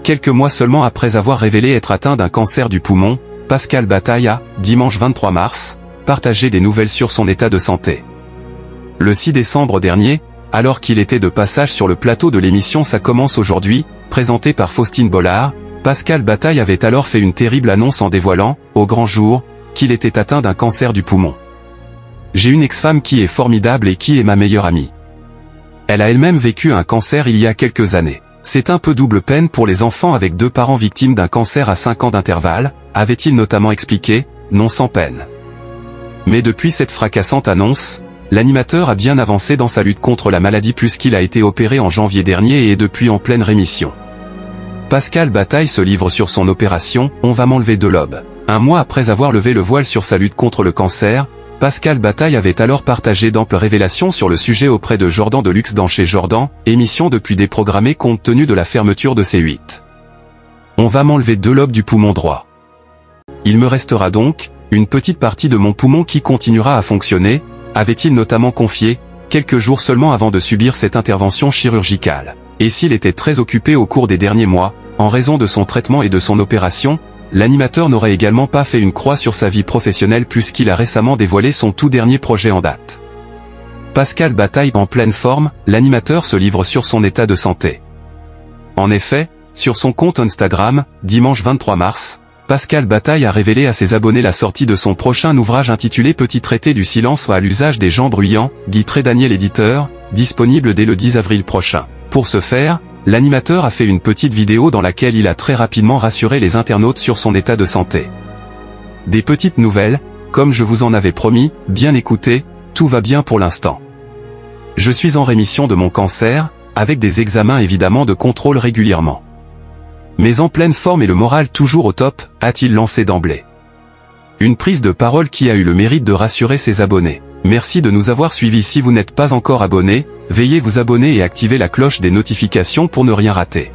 Quelques mois seulement après avoir révélé être atteint d'un cancer du poumon, Pascal Bataille a, dimanche 23 mars, partagé des nouvelles sur son état de santé. Le 6 décembre dernier, alors qu'il était de passage sur le plateau de l'émission Ça commence aujourd'hui, présentée par Faustine Bollard, Pascal Bataille avait alors fait une terrible annonce en dévoilant, au grand jour, qu'il était atteint d'un cancer du poumon. « J'ai une ex-femme qui est formidable et qui est ma meilleure amie. Elle a elle-même vécu un cancer il y a quelques années. C'est un peu double peine pour les enfants avec 2 parents victimes d'un cancer à 5 ans d'intervalle, avait-il notamment expliqué, non sans peine. Mais depuis cette fracassante annonce, l'animateur a bien avancé dans sa lutte contre la maladie puisqu'il a été opéré en janvier dernier et est depuis en pleine rémission. Pascal Bataille se livre sur son opération « On va m'enlever 2 lobes ». Un mois après avoir levé le voile sur sa lutte contre le cancer, Pascal Bataille avait alors partagé d'amples révélations sur le sujet auprès de Jordan Deluxe dans Chez Jordan, émission depuis déprogrammée compte tenu de la fermeture de C8. On va m'enlever 2 lobes du poumon droit. Il me restera donc une petite partie de mon poumon qui continuera à fonctionner, avait-il notamment confié, quelques jours seulement avant de subir cette intervention chirurgicale. Et s'il était très occupé au cours des derniers mois, en raison de son traitement et de son opération, l'animateur n'aurait également pas fait une croix sur sa vie professionnelle puisqu'il a récemment dévoilé son tout dernier projet en date. Pascal Bataille en pleine forme, l'animateur se livre sur son état de santé. En effet, sur son compte Instagram, dimanche 23 mars, Pascal Bataille a révélé à ses abonnés la sortie de son prochain ouvrage intitulé Petit traité du silence à l'usage des gens bruyants, Guy Trédaniel éditeur, disponible dès le 10 avril prochain. Pour ce faire, l'animateur a fait une petite vidéo dans laquelle il a très rapidement rassuré les internautes sur son état de santé. Des petites nouvelles, comme je vous en avais promis, bien écoutez, tout va bien pour l'instant. Je suis en rémission de mon cancer, avec des examens évidemment de contrôle régulièrement. Mais en pleine forme et le moral toujours au top, a-t-il lancé d'emblée. Une prise de parole qui a eu le mérite de rassurer ses abonnés. Merci de nous avoir suivis. Si vous n'êtes pas encore abonné, veuillez vous abonner et activer la cloche des notifications pour ne rien rater.